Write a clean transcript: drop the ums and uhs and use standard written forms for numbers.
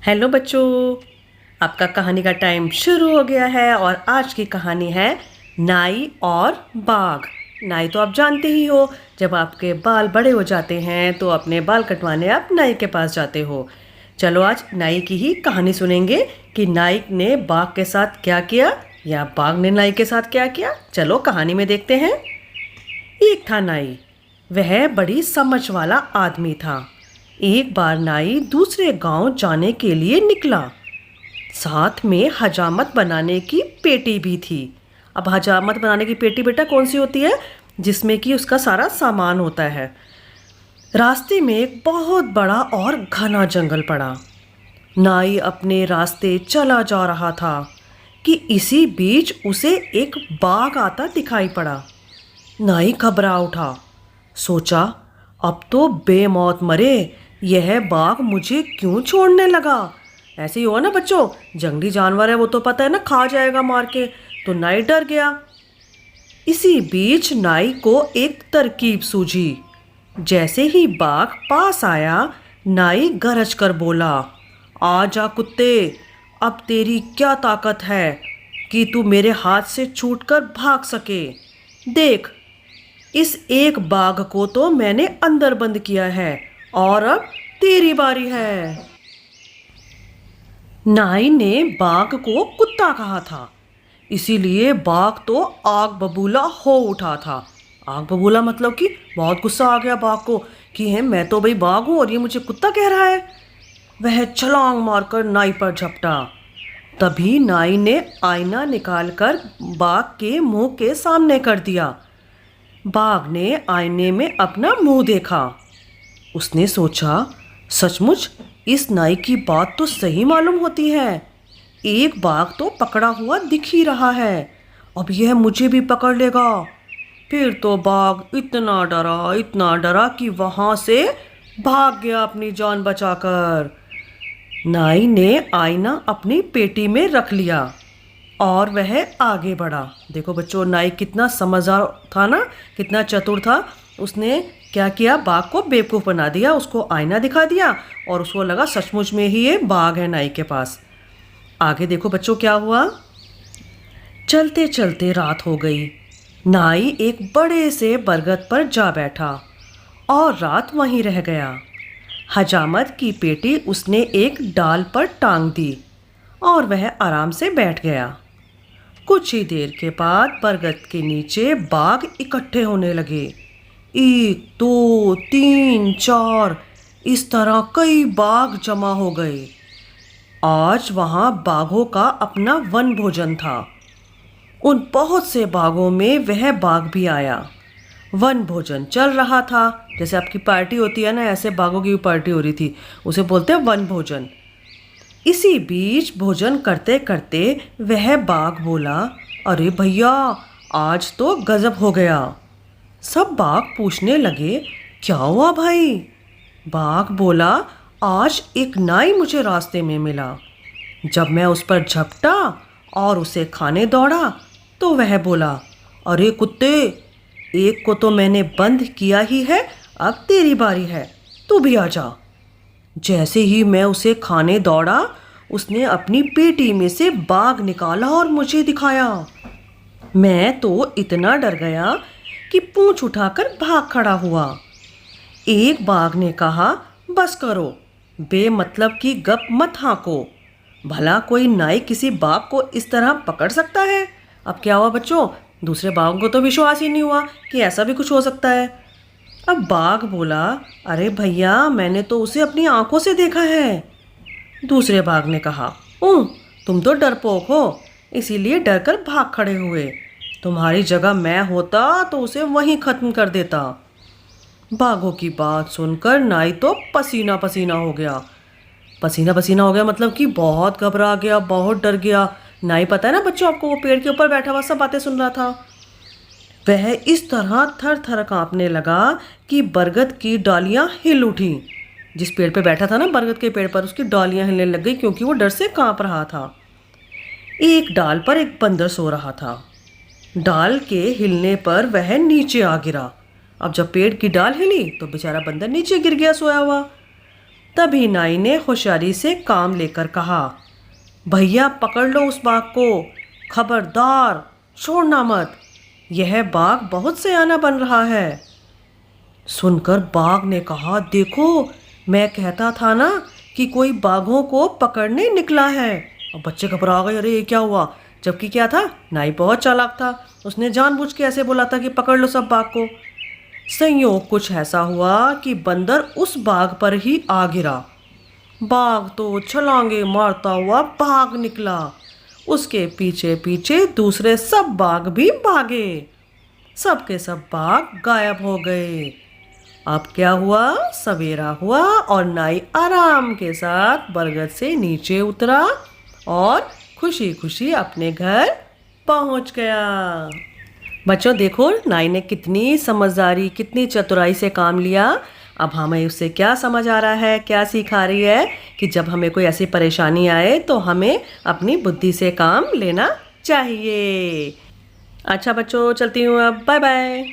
Hello बच्चों, आपका कहानी का टाइम शुरू हो गया है और आज की कहानी है नाई और बाघ। नाई तो आप जानते ही हो, जब आपके बाल बड़े हो जाते हैं तो अपने बाल कटवाने आप नाई के पास जाते हो। चलो आज नाई की ही कहानी सुनेंगे कि नाई ने बाघ के साथ क्या किया या बाघ ने नाई के साथ क्या किया। चलो कहानी में देखते हैं। एक था नाई, वह बड़ी समझ वाला आदमी था। एक बार नाई दूसरे गांव जाने के लिए निकला। साथ में हजामत बनाने की पेटी भी थी। अब हजामत बनाने की पेटी बेटा कौन सी होती है? जिसमें कि उसका सारा सामान होता है। रास्ते में एक बहुत बड़ा और घना जंगल पड़ा। नाई अपने रास्ते चला जा रहा था कि इसी बीच उसे एक बाघ आता दिखाई पड़ा। नाई घबरा उठा। सोचा, अब तो बेमौत मरे, यह बाघ मुझे क्यों छोड़ने लगा। ऐसे ही हुआ ना बच्चों, जंगली जानवर है, वो तो पता है ना खा जाएगा मार के। तो नाई डर गया। इसी बीच नाई को एक तरकीब सूझी। जैसे ही बाघ पास आया, नाई गरज कर बोला, आ जा कुत्ते, अब तेरी क्या ताकत है कि तू मेरे हाथ से छूटकर भाग सके। देख, इस एक बाघ को तो मैंने अंदर बंद किया है और अब तेरी बारी है। नाई ने बाघ को कुत्ता कहा था, इसीलिए बाघ तो आग बबूला हो उठा था। आग बबूला मतलब कि बहुत गुस्सा आ गया बाघ को कि है मैं तो भाई बाघ हूँ और ये मुझे कुत्ता कह रहा है। वह छलांग मारकर नाई पर झपटा। तभी नाई ने आईना निकालकर बाघ के मुंह के सामने कर दिया। बाघ ने आईने में अपना मुंह देखा। उसने सोचा, सचमुच इस नाई की बात तो सही मालूम होती है। एक बाघ तो पकड़ा हुआ दिख ही रहा है, अब यह मुझे भी पकड़ लेगा। फिर तो बाघ इतना डरा कि वहां से भाग गया अपनी जान बचाकर। नाई ने आईना अपनी पेटी में रख लिया और वह आगे बढ़ा। देखो बच्चों, नाई कितना समझदार था ना, कितना चतुर था। उसने क्या किया, बाघ को बेवकूफ़ बना दिया, उसको आईना दिखा दिया और उसको लगा सचमुच में ही ये बाघ है नाई के पास। आगे देखो बच्चों क्या हुआ। चलते चलते रात हो गई। नाई एक बड़े से बरगद पर जा बैठा और रात वहीं रह गया। हजामत की पेटी उसने एक डाल पर टांग दी और वह आराम से बैठ गया। कुछ ही देर के बाद बरगद के नीचे बाघ इकट्ठे होने लगे। 1 2 3 4 इस तरह कई बाघ जमा हो गए। आज वहाँ बाघों का अपना वन भोजन था। उन बहुत से बाघों में वह बाघ भी आया। वन भोजन चल रहा था, जैसे आपकी पार्टी होती है ना, ऐसे बाघों की भी पार्टी हो रही थी, उसे बोलते हैं वन भोजन। इसी बीच भोजन करते करते वह बाघ बोला, अरे भैया, आज तो गजब हो गया। सब बाघ पूछने लगे, क्या हुआ भाई? बाघ बोला, आज एक नाई मुझे रास्ते में मिला। जब मैं उस पर झपटा और उसे खाने दौड़ा तो वह बोला, अरे कुत्ते, एक को तो मैंने बंद किया ही है, अब तेरी बारी है, तू भी आ जा। जैसे ही मैं उसे खाने दौड़ा, उसने अपनी पेटी में से बाघ निकाला और मुझे दिखाया। मैं तो इतना डर गया कि पूंछ उठाकर भाग खड़ा हुआ। एक बाघ ने कहा, बस करो, बेमतलब की गप मत हाँको। भला कोई नाई किसी बाघ को इस तरह पकड़ सकता है? अब क्या हुआ बच्चों, दूसरे बाघों को तो विश्वास ही नहीं हुआ कि ऐसा भी कुछ हो सकता है। अब बाघ बोला, अरे भैया, मैंने तो उसे अपनी आंखों से देखा है। दूसरे बाघ ने कहा, तुम तो डरपोक हो, इसीलिए डर कर भाग खड़े हुए। तुम्हारी जगह मैं होता तो उसे वहीं खत्म कर देता। बाघों की बात सुनकर नाई तो पसीना पसीना हो गया। पसीना पसीना हो गया मतलब कि बहुत घबरा गया, बहुत डर गया। नाई पता है ना बच्चों आपको, वो पेड़ के ऊपर बैठा हुआ सब बातें सुन रहा था। वह इस तरह थर थर कांपने लगा कि बरगद की डालियां हिल उठी। जिस पेड़ पे बैठा था ना, बरगद के पेड़ पर, उसकी डालियां हिलने लग गई क्योंकि वो डर से कांप रहा था। एक डाल पर एक बंदर सो रहा था। डाल के हिलने पर वह नीचे आ गिरा। अब जब पेड़ की डाल हिली तो बेचारा बंदर नीचे गिर गया सोया हुआ। तभी नाई ने होशियारी से काम लेकर कहा, भैया पकड़ लो उस बाघ को, खबरदार छोड़ना मत, यह बाघ बहुत सयाना बन रहा है। सुनकर बाघ ने कहा, देखो मैं कहता था ना कि कोई बाघों को पकड़ने निकला है। अब बच्चे घबरा गए, अरे ये क्या हुआ, जबकि क्या था, नाई बहुत चालाक था, उसने जानबूझ के ऐसे बोला था कि पकड़ लो सब बाघ को। संयोग कुछ ऐसा हुआ कि बंदर उस बाघ पर ही आ गिरा। बाघ तो छलांगे मारता हुआ भाग निकला, उसके पीछे पीछे दूसरे सब बाघ भी भागे, सबके सब बाघ गायब हो गए। अब क्या हुआ, सवेरा हुआ और नाई आराम के साथ बरगद से नीचे उतरा और खुशी खुशी अपने घर पहुंच गया। बच्चों देखो नाई ने कितनी समझदारी, कितनी चतुराई से काम लिया। अब हमें उससे क्या समझ आ रहा है, क्या सिखा रही है कि जब हमें कोई ऐसी परेशानी आए तो हमें अपनी बुद्धि से काम लेना चाहिए। अच्छा बच्चों चलती हूँ अब, बाय बाय।